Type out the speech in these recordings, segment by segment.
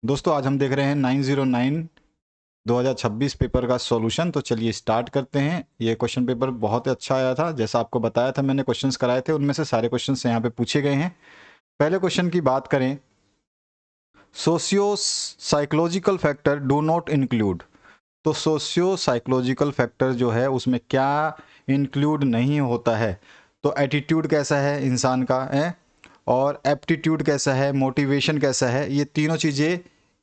दोस्तों आज हम देख रहे हैं 909 2026 पेपर का सॉल्यूशन। तो चलिए स्टार्ट करते हैं। ये क्वेश्चन पेपर बहुत ही अच्छा आया था, जैसा आपको बताया था मैंने क्वेश्चंस कराए थे, उनमें से सारे क्वेश्चंस यहाँ पे पूछे गए हैं। पहले क्वेश्चन की बात करें, socio psychological factor do not include. तो सोशियो साइकोलॉजिकल फैक्टर जो है उसमें क्या इंक्लूड नहीं होता है? तो एटीट्यूड कैसा है इंसान का है, और एप्टीट्यूड कैसा है, मोटिवेशन कैसा है, ये तीनों चीज़ें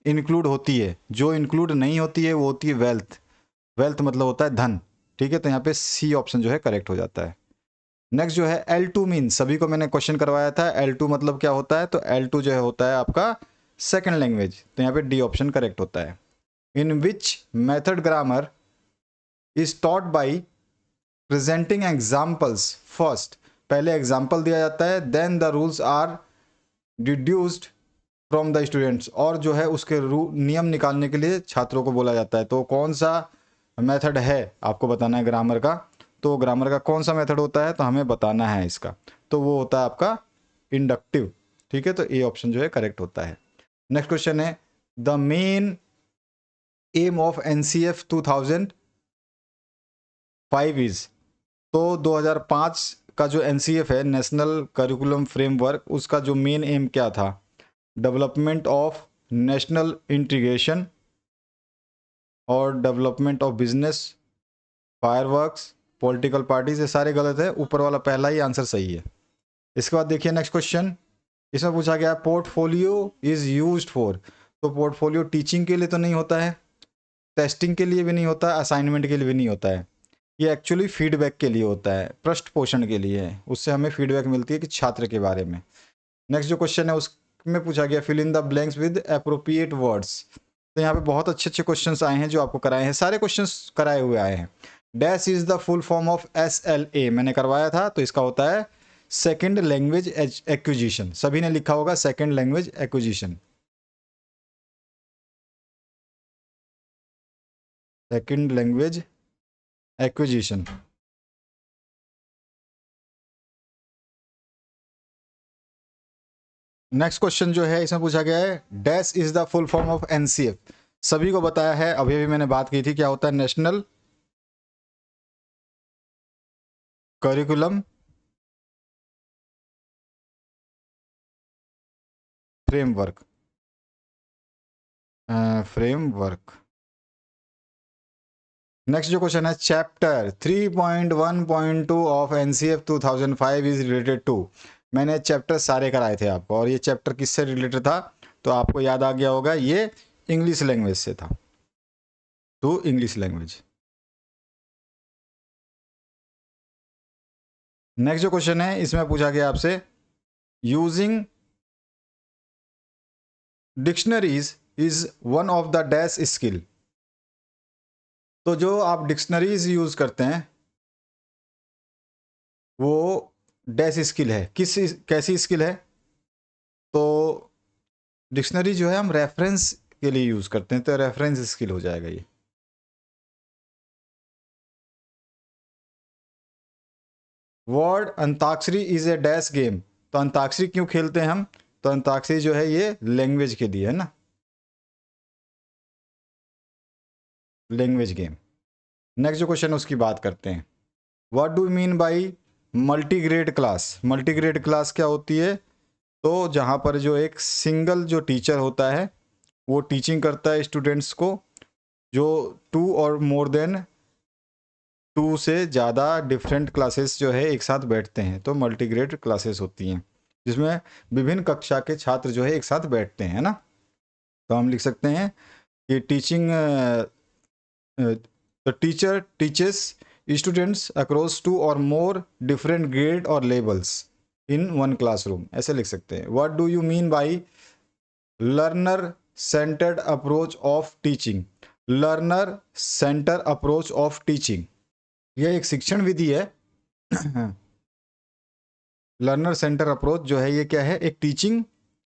इंक्लूड होती है। जो इंक्लूड नहीं होती है वो होती है वेल्थ। वेल्थ मतलब होता है धन। ठीक है, तो यहाँ पे सी ऑप्शन जो है करेक्ट हो जाता है। नेक्स्ट जो है L2 मीन, सभी को मैंने क्वेश्चन करवाया था L2 मतलब क्या होता है। तो L2 जो है होता है आपका सेकेंड लैंग्वेज, तो यहाँ पे डी ऑप्शन करेक्ट होता है। In which method grammar is taught by presenting examples first. पहले एग्जाम्पल दिया जाता है, then the rules are deduced from the students, और जो है उसके नियम निकालने के लिए छात्रों को बोला जाता है। तो कौन सा मेथड है आपको बताना है ग्रामर का। तो ग्रामर का कौन सा मेथड होता है तो हमें बताना है इसका। तो वो होता है आपका इंडक्टिव। ठीक है, तो ए ऑप्शन जो है करेक्ट होता है। नेक्स्ट क्वेश्चन है, the main M of NCF 2005 is. तो 2005 का जो NCF है, नेशनल करिकुलम फ्रेमवर्क, उसका जो मेन एम क्या था? डेवलपमेंट ऑफ नेशनल इंटीग्रेशन और development of business, fireworks, political parties. ये सारे गलत है, ऊपर वाला पहला ही आंसर सही है। इसके बाद देखिए नेक्स्ट क्वेश्चन, इसमें पूछा गया पोर्टफोलियो इज यूज्ड फॉर। तो पोर्टफोलियो टीचिंग के लिए तो नहीं होता है, टेस्टिंग के लिए भी नहीं होता है, असाइनमेंट के लिए भी नहीं होता है। ये एक्चुअली फीडबैक के लिए होता है, पृष्ठ पोषण के लिए है। उससे हमें फीडबैक मिलती है कि छात्र के बारे में। नेक्स्ट जो क्वेश्चन है उसमें पूछा गया fill in the blanks with appropriate words. तो यहाँ पे बहुत अच्छे अच्छे क्वेश्चंस आए हैं जो आपको कराए हैं, सारे क्वेश्चंस कराए हुए आए हैं। Dash is the full form of SLA, मैंने करवाया था, तो इसका होता है सेकेंड लैंग्वेज एक्विजिशन। सभी ने लिखा होगा second language acquisition, second language acquisition. Next question जो है इसमें पूछा गया है, dash is the full form of NCF। सभी को बताया है, अभी अभी मैंने बात की थी, क्या होता है? National curriculum framework, framework. Next जो क्वेश्चन है, chapter 3.1.2 of NCF 2005 is related to. मैंने चैप्टर सारे कराए थे आपको, और ये चैप्टर किससे रिलेटेड था तो आपको याद आ गया होगा, ये इंग्लिश लैंग्वेज से था, तो इंग्लिश लैंग्वेज। नेक्स्ट जो क्वेश्चन है इसमें पूछा गया आपसे, using dictionaries is one of the dash skill. तो जो आप डिक्शनरीज यूज करते हैं वो डैश स्किल है, किस कैसी स्किल है? तो डिक्शनरी जो है हम रेफरेंस के लिए यूज करते हैं, तो रेफरेंस स्किल हो जाएगा ये। Word antakshari is a dash game. तो अंताक्षरी क्यों खेलते हैं हम? तो अंताक्षरी जो है ये लैंग्वेज के लिए है ना, लैंग्वेज गेम। नेक्स्ट जो क्वेश्चन है उसकी बात करते हैं, what do mean by multigrade class. Multigrade class क्या होती है? तो जहाँ पर जो एक सिंगल जो टीचर होता है वो टीचिंग करता है स्टूडेंट्स को, जो टू और मोर देन टू से ज़्यादा डिफरेंट क्लासेस जो है एक साथ बैठते हैं, तो मल्टीग्रेड क्लासेस होती हैं, जिसमें विभिन्न कक्षा के छात्र जो है एक साथ बैठते हैं ना। तो हम लिख सकते हैं कि teaching the teacher teaches students across two और मोर डिफरेंट ग्रेड और लेवल्स इन वन क्लासरूम, ऐसे लिख सकते हैं। What do you mean by learner centred approach of teaching. Learner centre approach of teaching, यह एक शिक्षण विधि है। लर्नर सेंटर अप्रोच जो है ये क्या है? एक टीचिंग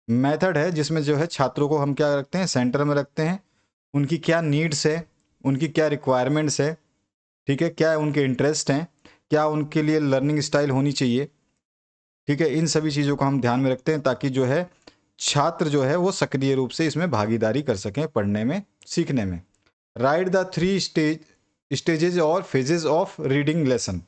मेथड है जिसमें जो है छात्रों को हम क्या रखते हैं? सेंटर में रखते हैं। उनकी क्या नीड्स है, उनकी क्या रिक्वायरमेंट्स है, ठीक है, क्या उनके इंटरेस्ट हैं, क्या उनके लिए लर्निंग स्टाइल होनी चाहिए, ठीक है, इन सभी चीज़ों को हम ध्यान में रखते हैं ताकि जो है छात्र जो है वो सक्रिय रूप से इसमें भागीदारी कर सकें पढ़ने में, सीखने में। राइट द 3 स्टेजेज और फेजेस ऑफ रीडिंग लेसन।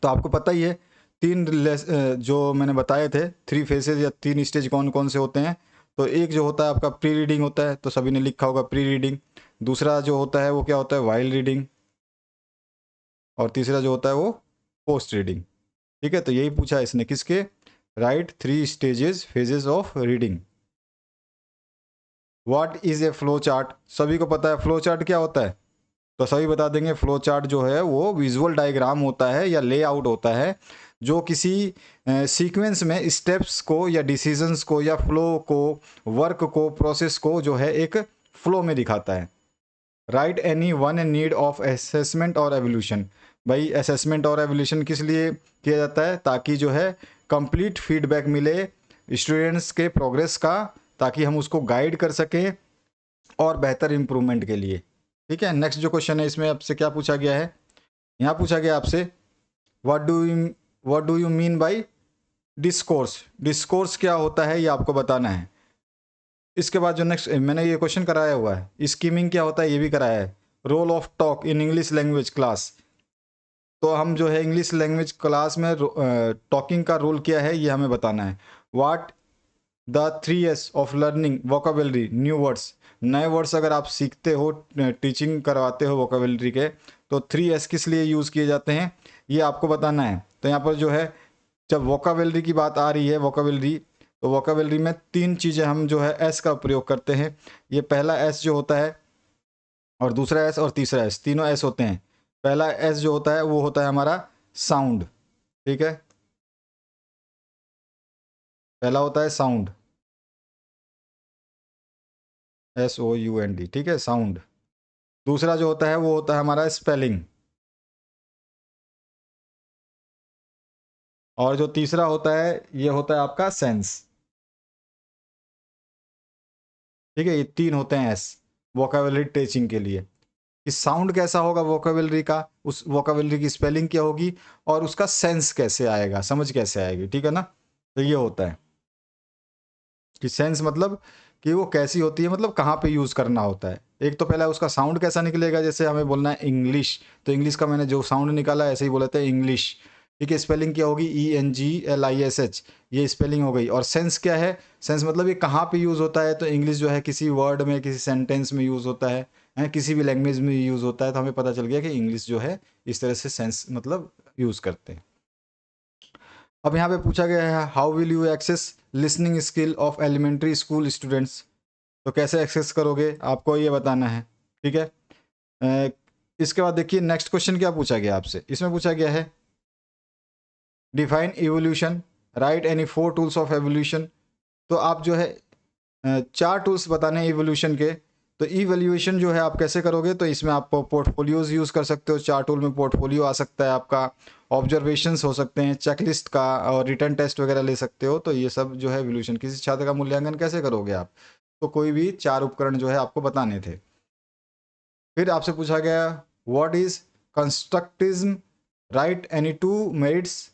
तो आपको पता ही है जो मैंने बताए थे 3 फेजेस या 3 स्टेज कौन कौन से होते हैं। तो एक जो होता है आपका प्री रीडिंग होता है, तो सभी ने लिखा होगा प्री रीडिंग। दूसरा जो होता है वो क्या होता है, वाइल रीडिंग। और तीसरा जो होता है वो पोस्ट रीडिंग। ठीक है, तो यही पूछा है इसने किसके, right 3 stages phases of reading. What is a flow chart, सभी को पता है फ्लो चार्ट क्या होता है, तो सभी बता देंगे। फ्लो चार्ट जो है वो विजुअल डायग्राम होता है या लेआउट होता है जो किसी सीक्वेंस में स्टेप्स को या डिसीजंस को या फ्लो को, वर्क को, प्रोसेस को जो है एक फ्लो में दिखाता है। Right any one in need of assessment और एवोल्यूशन। भाई असेसमेंट और एवोल्यूशन किस लिए किया जाता है, ताकि जो है कंप्लीट फीडबैक मिले स्टूडेंट्स के प्रोग्रेस का, ताकि हम उसको गाइड कर सकें और बेहतर इम्प्रूवमेंट के लिए। ठीक है, नेक्स्ट जो क्वेश्चन है इसमें आपसे क्या पूछा गया है, यहाँ पूछा गया आपसे what do you mean bye discourse. Discourse क्या होता है ये आपको बताना है। इसके बाद जो नेक्स्ट मैंने ये क्वेश्चन कराया हुआ है, स्कीमिंग क्या होता है ये भी कराया है। Role of talk in English language class, तो हम जो है इंग्लिश लैंग्वेज क्लास में टॉकिंग का रोल क्या है ये हमें बताना है। What the 3 S of learning vocabulary new words. नए वर्ड्स अगर आप सीखते हो, टीचिंग करवाते हो वोकाबुलरी के, तो 3S किस लिए यूज़ किए जाते हैं ये आपको बताना है। तो यहाँ पर जो है जब वोकाबुलरी की बात आ रही है, वोकाबुलरी, तो वोकाबुलरी में 3 चीज़ें हम जो है एस का प्रयोग करते हैं। ये पहला एस जो होता है, और दूसरा एस और तीसरा एस, तीनों एस होते हैं। पहला एस जो होता है वो होता है हमारा साउंड। ठीक है, पहला होता है साउंड, SOUND। ठीक है, साउंड। दूसरा जो होता है वो होता है हमारा स्पेलिंग। और जो तीसरा होता है ये होता है आपका सेंस। ठीक है, ये 3 होते हैं एस वोकाबुलरी टीचिंग के लिए। कि साउंड कैसा होगा वोकाबुलरी का, उस वोकाबुलरी की स्पेलिंग क्या होगी, और उसका सेंस कैसे आएगा, समझ कैसे आएगी। ठीक है ना, तो ये होता है कि सेंस मतलब कि वो कैसी होती है, मतलब कहाँ पे यूज़ करना होता है। एक तो पहला उसका साउंड कैसा निकलेगा, जैसे हमें बोलना है इंग्लिश, तो इंग्लिश का मैंने जो साउंड निकाला ऐसे ही बोला था इंग्लिश। ठीक है, स्पेलिंग क्या होगी, ENGLISH, ये स्पेलिंग हो गई। और सेंस क्या है, सेंस मतलब ये कहाँ पे यूज़ होता है, तो इंग्लिश जो है किसी वर्ड में, किसी सेंटेंस में यूज़ होता है, किसी भी लैंग्वेज में यूज़ होता है। तो हमें पता चल गया कि इंग्लिश जो है इस तरह से सेंस मतलब यूज़ करते हैं। अब यहाँ पे पूछा गया है how will you assess listening skill of elementary school students. तो कैसे एक्सेस करोगे आपको ये बताना है। ठीक है, इसके बाद देखिए नेक्स्ट क्वेश्चन क्या पूछा गया आपसे। इसमें पूछा गया है define evolution, right any 4 tools of evolution. तो आप जो है 4 टूल्स बताने हैं इवोल्यूशन के। तो इवैल्यूएशन जो है आप कैसे करोगे, तो इसमें आप पोर्टफोलियोज यूज़ कर सकते हो। 4 टूल में पोर्टफोलियो आ सकता है आपका, ऑब्जर्वेशंस हो सकते हैं, चेकलिस्ट का, और रिटर्न टेस्ट वगैरह ले सकते हो। तो ये सब जो है इवोल्यूशन। किसी छात्र का मूल्यांकन कैसे करोगे आप, तो कोई भी 4 उपकरण जो है आपको बताने थे। फिर आपसे पूछा गया what is constructivism, right any 2 merits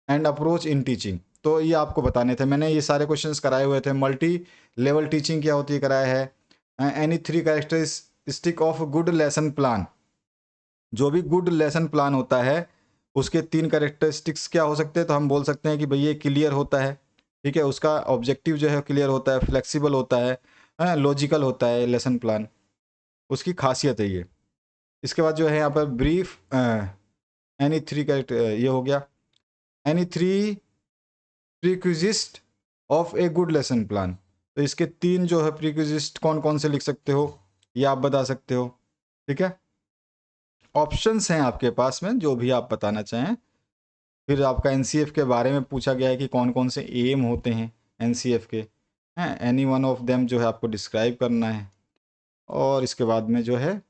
and approach in teaching. तो ये आपको बताने थे। मैंने ये सारे क्वेश्चंस कराए हुए थे। मल्टी लेवल टीचिंग क्या होती है कराया है। Any 3 characteristic of good lesson plan, जो भी गुड लेसन प्लान होता है उसके 3 कैरेक्टरिस्टिक्स क्या हो सकते हैं। तो हम बोल सकते हैं कि भाई ये क्लियर होता है। ठीक है, उसका ऑब्जेक्टिव जो है क्लियर होता है, फ्लेक्सिबल होता है, लॉजिकल होता है लेसन प्लान, उसकी खासियत है ये। इसके बाद जो है यहाँ पर ब्रीफ, एनी 3 कैरेक्टर, ये हो गया any 3 prerequisites of a good lesson plan. तो इसके 3 जो है प्रीक्विजिस्ट कौन कौन से लिख सकते हो, ये आप बता सकते हो। ठीक है, ऑप्शंस हैं आपके पास में जो भी आप बताना चाहें। फिर आपका एनसीएफ के बारे में पूछा गया है कि कौन कौन से एम होते हैं एनसीएफ के, हैं एनी वन ऑफ देम जो है आपको डिस्क्राइब करना है। और इसके बाद में जो है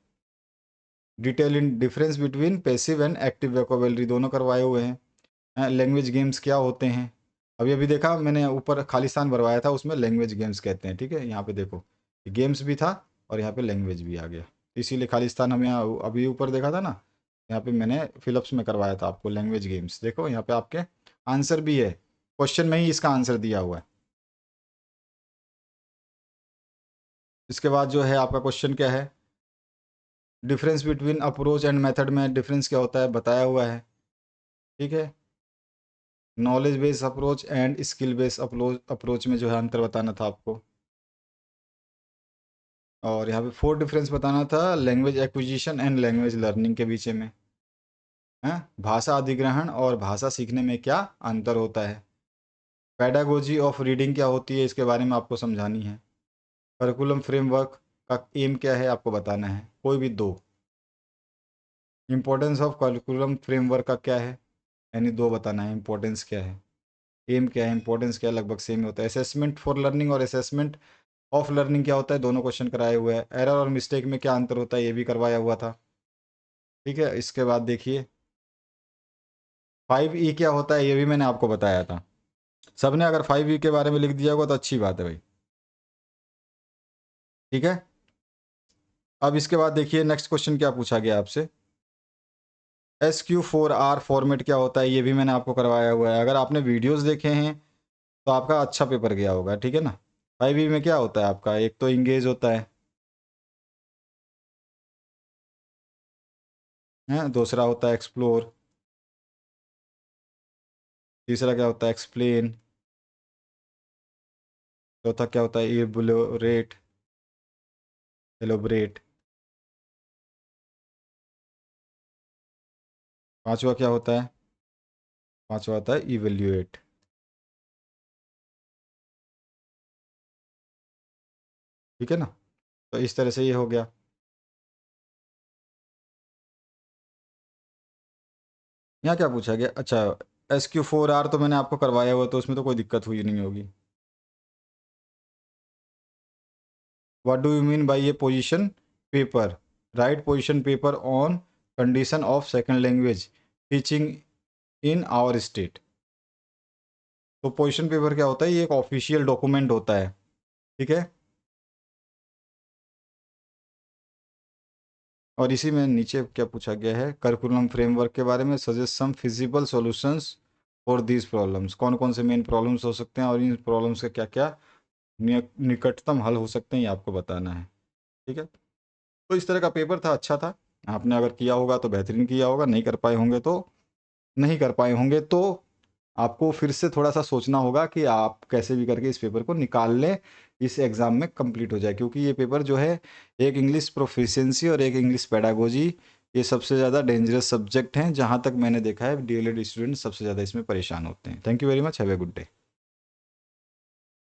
detail in difference between passive and active vocabulary दोनों करवाए हुए हैं। लैंग्वेज गेम्स क्या होते हैं, अभी अभी देखा मैंने ऊपर खालिस्तान भरवाया था, उसमें लैंग्वेज गेम्स कहते हैं। ठीक है, यहाँ पे देखो गेम्स भी था और यहाँ पे लैंग्वेज भी आ गया, इसीलिए खालिस्तान हम यहाँ अभी ऊपर देखा था ना, यहाँ पे मैंने फिलअप्स में करवाया था आपको लैंग्वेज गेम्स। देखो यहाँ पे आपके आंसर भी है, क्वेश्चन में ही इसका आंसर दिया हुआ है। इसके बाद जो है आपका क्वेश्चन क्या है, difference between approach and method में डिफरेंस क्या होता है बताया हुआ है, ठीक है। Knowledge based approach and skill based approach में जो है अंतर बताना था आपको। और यहाँ पे 4 डिफरेंस बताना था language acquisition and language learning के बीच में है, भाषा अधिग्रहण और भाषा सीखने में क्या अंतर होता है। पेडागोजी ऑफ रीडिंग क्या होती है इसके बारे में आपको समझानी है। करिकुलम फ्रेमवर्क का एम क्या है आपको बताना है, कोई भी 2। इंपॉर्टेंस ऑफ करिकुलम फ्रेमवर्क का क्या है, यानी 2 बताना है, इंपॉर्टेंस क्या है, एम क्या है, इंपॉर्टेंस क्या है, लगभग सेम ही होता है। असेसमेंट फॉर लर्निंग और असेसमेंट ऑफ लर्निंग क्या होता है, दोनों क्वेश्चन कराए हुए हैं। एरर और मिस्टेक में क्या अंतर होता है ये भी करवाया हुआ था, ठीक है। इसके बाद देखिए 5E क्या होता है ये भी मैंने आपको बताया था। सबने अगर 5E के बारे में लिख दिया होगा तो अच्छी बात है भाई, ठीक है। अब इसके बाद देखिए नेक्स्ट क्वेश्चन क्या पूछा गया आपसे, SQ4R फॉर्मेट क्या होता है ये भी मैंने आपको करवाया हुआ है। अगर आपने वीडियोस देखे हैं तो आपका अच्छा पेपर गया होगा, ठीक है ना। 5E में क्या होता है आपका, एक तो इंगेज होता है, दूसरा होता है एक्सप्लोर, तीसरा क्या होता है एक्सप्लेन, चौथा क्या होता है इलैबोरेट, एलोबरेट, पांचवा क्या होता है, पांचवा होता है इवेल्युएट, ठीक है ना। तो इस तरह से ये हो गया। यहाँ क्या पूछा गया, अच्छा SQ4R तो मैंने आपको करवाया हुआ तो उसमें तो कोई दिक्कत हुई नहीं होगी। What do you mean by ये position paper, right position paper on condition of second language teaching in our state. तो पोजीशन पेपर क्या होता है, ये एक ऑफिशियल डॉक्यूमेंट होता है, ठीक है। और इसी में नीचे क्या पूछा गया है, करिकुलम फ्रेमवर्क के बारे में, suggest some feasible solutions for these problems, कौन कौन से मेन प्रॉब्लम्स हो सकते हैं और इन प्रॉब्लम्स के क्या क्या निकटतम हल हो सकते हैं ये आपको बताना है, ठीक है। तो इस तरह का पेपर था, अच्छा था। आपने अगर किया होगा तो बेहतरीन किया होगा, नहीं कर पाए होंगे तो नहीं कर पाए होंगे तो आपको फिर से थोड़ा सा सोचना होगा कि आप कैसे भी करके इस पेपर को निकाल लें, इस एग्ज़ाम में कंप्लीट हो जाए। क्योंकि ये पेपर जो है, एक इंग्लिश प्रोफिशिएंसी और एक इंग्लिश पेडागोजी, ये सबसे ज़्यादा डेंजरस सब्जेक्ट हैं। जहाँ तक मैंने देखा है डीएलएड स्टूडेंट सबसे ज़्यादा इसमें परेशान होते हैं। Thank you very much, have a good day.